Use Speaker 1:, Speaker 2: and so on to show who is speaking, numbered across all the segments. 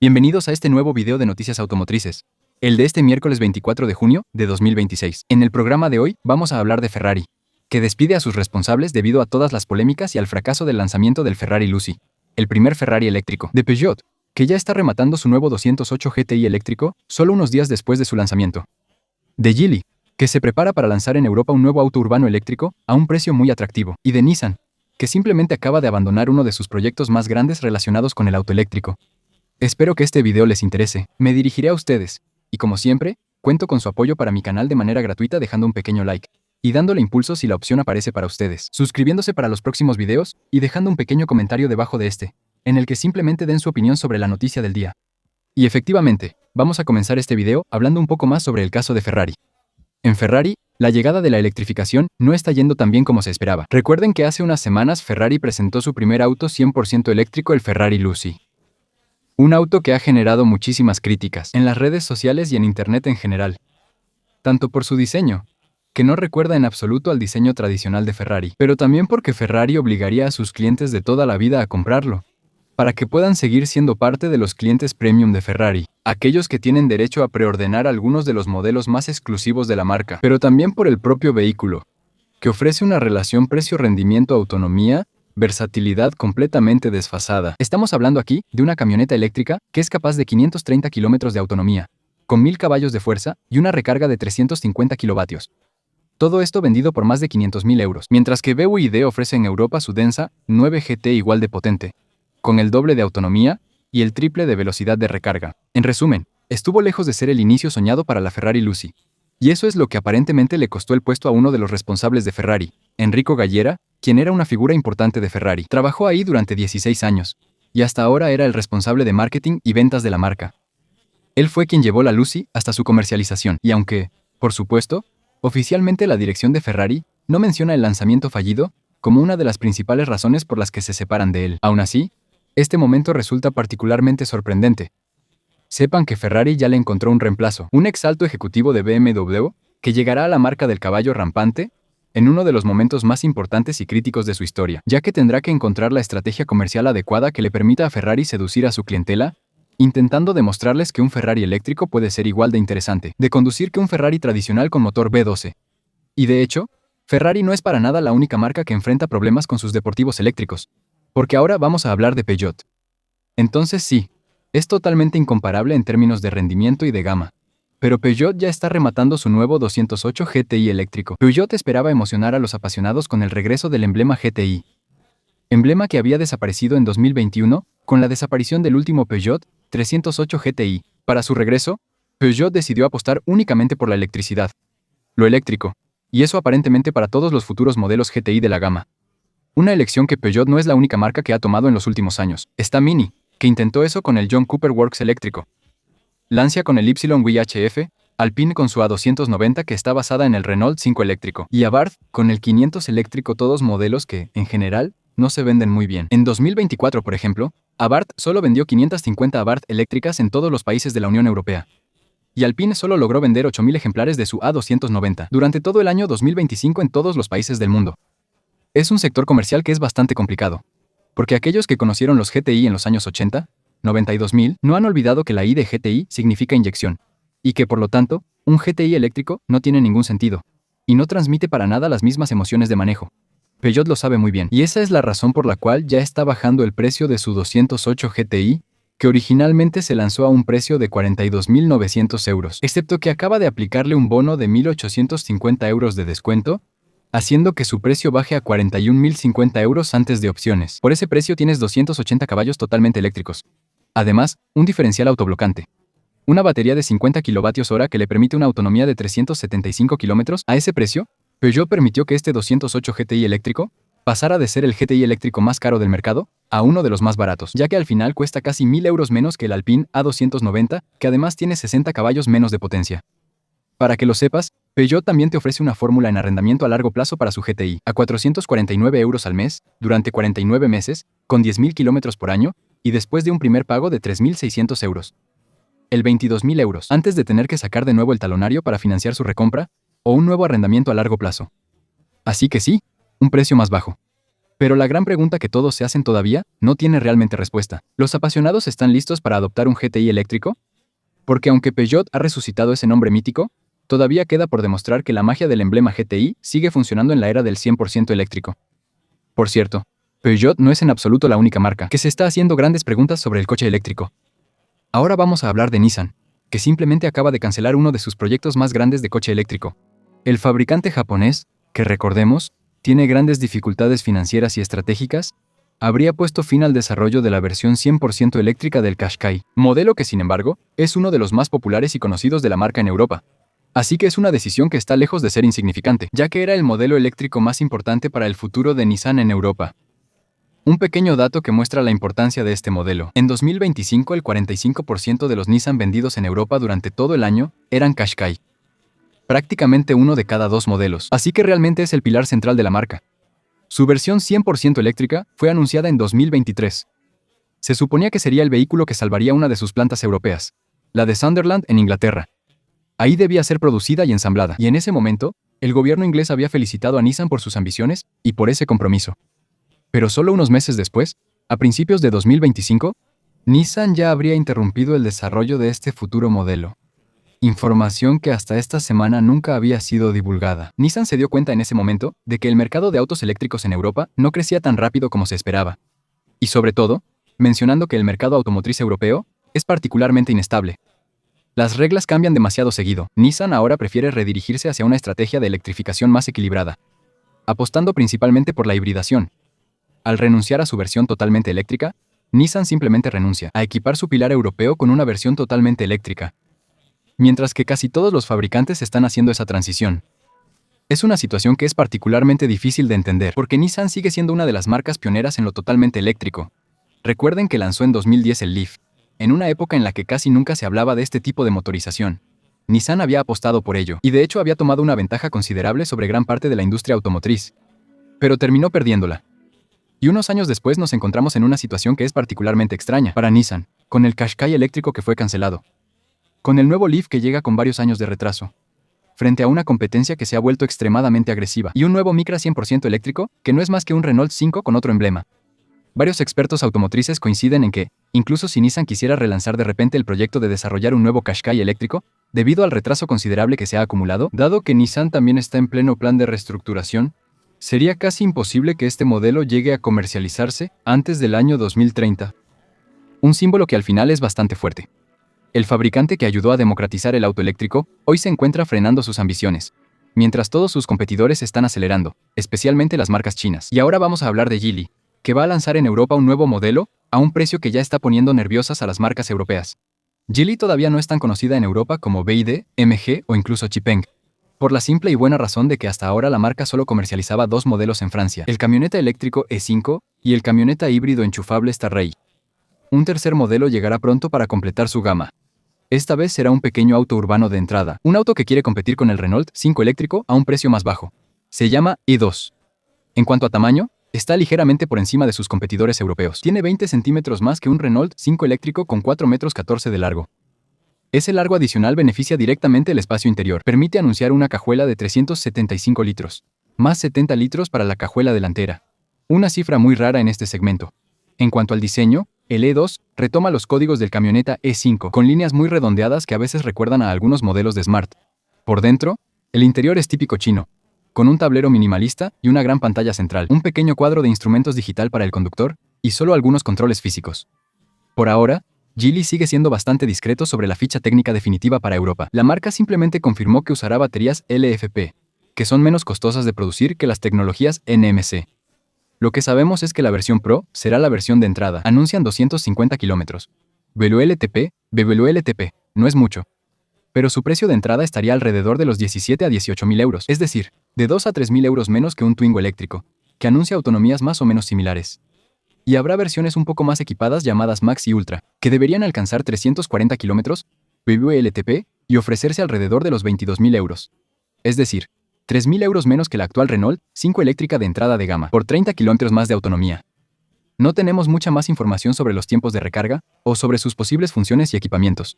Speaker 1: Bienvenidos a este nuevo video de noticias automotrices, el de este miércoles 24 de junio de 2026. En el programa de hoy vamos a hablar de Ferrari, que despide a sus responsables debido a todas las polémicas y al fracaso del lanzamiento del Ferrari Lucy, el primer Ferrari eléctrico. De Peugeot, que ya está rematando su nuevo 208 GTI eléctrico solo unos días después de su lanzamiento. De Geely, que se prepara para lanzar en Europa un nuevo auto urbano eléctrico a un precio muy atractivo. Y de Nissan, que simplemente acaba de abandonar uno de sus proyectos más grandes relacionados con el auto eléctrico. Espero que este video les interese. Me dirigiré a ustedes, y como siempre, cuento con su apoyo para mi canal de manera gratuita dejando un pequeño like, y dándole impulso si la opción aparece para ustedes, suscribiéndose para los próximos videos, y dejando un pequeño comentario debajo de este, en el que simplemente den su opinión sobre la noticia del día. Y efectivamente, vamos a comenzar este video hablando un poco más sobre el caso de Ferrari. En Ferrari, la llegada de la electrificación no está yendo tan bien como se esperaba. Recuerden que hace unas semanas Ferrari presentó su primer auto 100% eléctrico, el Ferrari Lucy. Un auto que ha generado muchísimas críticas en las redes sociales y en internet en general. Tanto por su diseño, que no recuerda en absoluto al diseño tradicional de Ferrari, pero también porque Ferrari obligaría a sus clientes de toda la vida a comprarlo, para que puedan seguir siendo parte de los clientes premium de Ferrari, aquellos que tienen derecho a preordenar algunos de los modelos más exclusivos de la marca, pero también por el propio vehículo, que ofrece una relación precio-rendimiento-autonomía, versatilidad completamente desfasada. Estamos hablando aquí de una camioneta eléctrica que es capaz de 530 kilómetros de autonomía, con 1000 caballos de fuerza y una recarga de 350 kilovatios. Todo esto vendido por más de 500.000 euros, mientras que BYD ofrece en Europa su densa 9 GT igual de potente, con el doble de autonomía y el triple de velocidad de recarga. En resumen, estuvo lejos de ser el inicio soñado para la Ferrari Lucy. Y eso es lo que aparentemente le costó el puesto a uno de los responsables de Ferrari, Enrico Gallera, quien era una figura importante de Ferrari. Trabajó ahí durante 16 años, y hasta ahora era el responsable de marketing y ventas de la marca. Él fue quien llevó la Lucy hasta su comercialización, y aunque, por supuesto, oficialmente la dirección de Ferrari no menciona el lanzamiento fallido como una de las principales razones por las que se separan de él. Aún así, este momento resulta particularmente sorprendente. Sepan que Ferrari ya le encontró un reemplazo, un ex alto ejecutivo de BMW, que llegará a la marca del caballo rampante en uno de los momentos más importantes y críticos de su historia, ya que tendrá que encontrar la estrategia comercial adecuada que le permita a Ferrari seducir a su clientela, intentando demostrarles que un Ferrari eléctrico puede ser igual de interesante de conducir que un Ferrari tradicional con motor V12. Y de hecho, Ferrari no es para nada la única marca que enfrenta problemas con sus deportivos eléctricos, porque ahora vamos a hablar de Peugeot. Entonces sí, es totalmente incomparable en términos de rendimiento y de gama. Pero Peugeot ya está rematando su nuevo 208 GTI eléctrico. Peugeot esperaba emocionar a los apasionados con el regreso del emblema GTI. Emblema que había desaparecido en 2021 con la desaparición del último Peugeot 308 GTI. Para su regreso, Peugeot decidió apostar únicamente por la electricidad. Lo eléctrico. Y eso aparentemente para todos los futuros modelos GTI de la gama. Una elección que Peugeot no es la única marca que ha tomado en los últimos años. Está Mini, que intentó eso con el John Cooper Works eléctrico. Lancia con el YHF, Alpine con su A290 que está basada en el Renault 5 eléctrico, y Abarth con el 500 eléctrico, todos modelos que, en general, no se venden muy bien. En 2024, por ejemplo, Abarth solo vendió 550 Abarth eléctricas en todos los países de la Unión Europea. Y Alpine solo logró vender 8.000 ejemplares de su A290 durante todo el año 2025 en todos los países del mundo. Es un sector comercial que es bastante complicado, porque aquellos que conocieron los GTI en los años 80, 90 y 2000 no han olvidado que la I de GTI significa inyección, y que por lo tanto, un GTI eléctrico no tiene ningún sentido, y no transmite para nada las mismas emociones de manejo. Peugeot lo sabe muy bien, y esa es la razón por la cual ya está bajando el precio de su 208 GTI, que originalmente se lanzó a un precio de 42.900 euros, excepto que acaba de aplicarle un bono de 1.850 euros de descuento, haciendo que su precio baje a 41.050 euros antes de opciones. Por ese precio tienes 280 caballos totalmente eléctricos. Además, un diferencial autoblocante. Una batería de 50 kWh que le permite una autonomía de 375 km. A ese precio, Peugeot permitió que este 208 GTI eléctrico pasara de ser el GTI eléctrico más caro del mercado a uno de los más baratos, ya que al final cuesta casi 1.000 euros menos que el Alpine A290, que además tiene 60 caballos menos de potencia. Para que lo sepas, Peugeot también te ofrece una fórmula en arrendamiento a largo plazo para su GTI, a 449 euros al mes, durante 49 meses, con 10.000 kilómetros por año, y después de un primer pago de 3.600 euros. El 22.000 euros, antes de tener que sacar de nuevo el talonario para financiar su recompra, o un nuevo arrendamiento a largo plazo. Así que sí, un precio más bajo. Pero la gran pregunta que todos se hacen todavía no tiene realmente respuesta. ¿Los apasionados están listos para adoptar un GTI eléctrico? Porque aunque Peugeot ha resucitado ese nombre mítico, todavía queda por demostrar que la magia del emblema GTI sigue funcionando en la era del 100% eléctrico. Por cierto, Peugeot no es en absoluto la única marca que se está haciendo grandes preguntas sobre el coche eléctrico. Ahora vamos a hablar de Nissan, que simplemente acaba de cancelar uno de sus proyectos más grandes de coche eléctrico. El fabricante japonés, que recordemos, tiene grandes dificultades financieras y estratégicas, habría puesto fin al desarrollo de la versión 100% eléctrica del Qashqai, modelo que sin embargo, es uno de los más populares y conocidos de la marca en Europa. Así que es una decisión que está lejos de ser insignificante, ya que era el modelo eléctrico más importante para el futuro de Nissan en Europa. Un pequeño dato que muestra la importancia de este modelo. En 2025 el 45% de los Nissan vendidos en Europa durante todo el año eran Qashqai. Prácticamente uno de cada 2 modelos, así que realmente es el pilar central de la marca. Su versión 100% eléctrica fue anunciada en 2023. Se suponía que sería el vehículo que salvaría una de sus plantas europeas, la de Sunderland en Inglaterra. Ahí debía ser producida y ensamblada, y en ese momento, el gobierno inglés había felicitado a Nissan por sus ambiciones y por ese compromiso. Pero solo unos meses después, a principios de 2025, Nissan ya habría interrumpido el desarrollo de este futuro modelo. Información que hasta esta semana nunca había sido divulgada. Nissan se dio cuenta en ese momento de que el mercado de autos eléctricos en Europa no crecía tan rápido como se esperaba. Y sobre todo, mencionando que el mercado automotriz europeo es particularmente inestable. Las reglas cambian demasiado seguido. Nissan ahora prefiere redirigirse hacia una estrategia de electrificación más equilibrada, apostando principalmente por la hibridación. Al renunciar a su versión totalmente eléctrica, Nissan simplemente renuncia a equipar su pilar europeo con una versión totalmente eléctrica, mientras que casi todos los fabricantes están haciendo esa transición. Es una situación que es particularmente difícil de entender, porque Nissan sigue siendo una de las marcas pioneras en lo totalmente eléctrico. Recuerden que lanzó en 2010 el Leaf, en una época en la que casi nunca se hablaba de este tipo de motorización. Nissan había apostado por ello, y de hecho había tomado una ventaja considerable sobre gran parte de la industria automotriz. Pero terminó perdiéndola. Y unos años después nos encontramos en una situación que es particularmente extraña para Nissan, con el Qashqai eléctrico que fue cancelado. Con el nuevo Leaf que llega con varios años de retraso, frente a una competencia que se ha vuelto extremadamente agresiva, y un nuevo Micra 100% eléctrico, que no es más que un Renault 5 con otro emblema. Varios expertos automotrices coinciden en que, incluso si Nissan quisiera relanzar de repente el proyecto de desarrollar un nuevo Qashqai eléctrico, debido al retraso considerable que se ha acumulado, dado que Nissan también está en pleno plan de reestructuración, sería casi imposible que este modelo llegue a comercializarse antes del año 2030. Un símbolo que al final es bastante fuerte. El fabricante que ayudó a democratizar el auto eléctrico hoy se encuentra frenando sus ambiciones, mientras todos sus competidores están acelerando, especialmente las marcas chinas. Y ahora vamos a hablar de Geely, que va a lanzar en Europa un nuevo modelo a un precio que ya está poniendo nerviosas a las marcas europeas. Geely todavía no es tan conocida en Europa como BYD, MG o incluso Xpeng, por la simple y buena razón de que hasta ahora la marca solo comercializaba 2 modelos en Francia, el camioneta eléctrico E5 y el camioneta híbrido enchufable Starray. Un tercer modelo llegará pronto para completar su gama. Esta vez será un pequeño auto urbano de entrada, un auto que quiere competir con el Renault 5 eléctrico a un precio más bajo. Se llama E2. En cuanto a tamaño, está ligeramente por encima de sus competidores europeos. Tiene 20 centímetros más que un Renault 5 eléctrico con 4,14 metros de largo. Ese largo adicional beneficia directamente el espacio interior. Permite anunciar una cajuela de 375 litros, más 70 litros para la cajuela delantera. Una cifra muy rara en este segmento. En cuanto al diseño, el E2 retoma los códigos del camioneta E5, con líneas muy redondeadas que a veces recuerdan a algunos modelos de Smart. Por dentro, el interior es típico chino, con un tablero minimalista y una gran pantalla central, un pequeño cuadro de instrumentos digital para el conductor y solo algunos controles físicos. Por ahora, Geely sigue siendo bastante discreto sobre la ficha técnica definitiva para Europa. La marca simplemente confirmó que usará baterías LFP, que son menos costosas de producir que las tecnologías NMC. Lo que sabemos es que la versión Pro será la versión de entrada. Anuncian 250 kilómetros. WLTP, no es mucho. Pero su precio de entrada estaría alrededor de los 17 a 18.000 euros, es decir, de 2 a 3.000 euros menos que un Twingo eléctrico, que anuncia autonomías más o menos similares. Y habrá versiones un poco más equipadas llamadas Max y Ultra, que deberían alcanzar 340 kilómetros, WLTP, y ofrecerse alrededor de los 22.000 euros. Es decir, 3.000 euros menos que la actual Renault 5 eléctrica de entrada de gama, por 30 kilómetros más de autonomía. No tenemos mucha más información sobre los tiempos de recarga o sobre sus posibles funciones y equipamientos.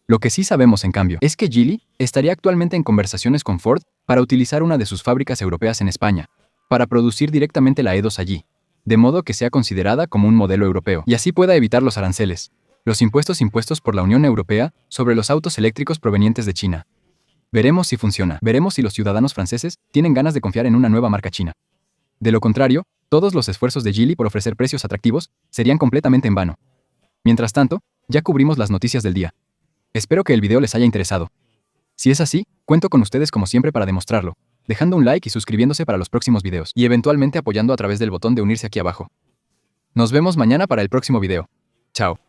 Speaker 1: Lo que sí sabemos, en cambio, es que Geely estaría actualmente en conversaciones con Ford para utilizar una de sus fábricas europeas en España, para producir directamente la E2 allí. de modo que sea considerada como un modelo europeo, y así pueda evitar los aranceles, los impuestos impuestos por la Unión Europea sobre los autos eléctricos provenientes de China. Veremos si funciona. Veremos si los ciudadanos franceses tienen ganas de confiar en una nueva marca china. De lo contrario, todos los esfuerzos de Geely por ofrecer precios atractivos serían completamente en vano. Mientras tanto, ya cubrimos las noticias del día. Espero que el video les haya interesado. Si es así, cuento con ustedes como siempre para demostrarlo, dejando un like y suscribiéndose para los próximos videos, y eventualmente apoyando a través del botón de unirse aquí abajo. Nos vemos mañana para el próximo video. Chao.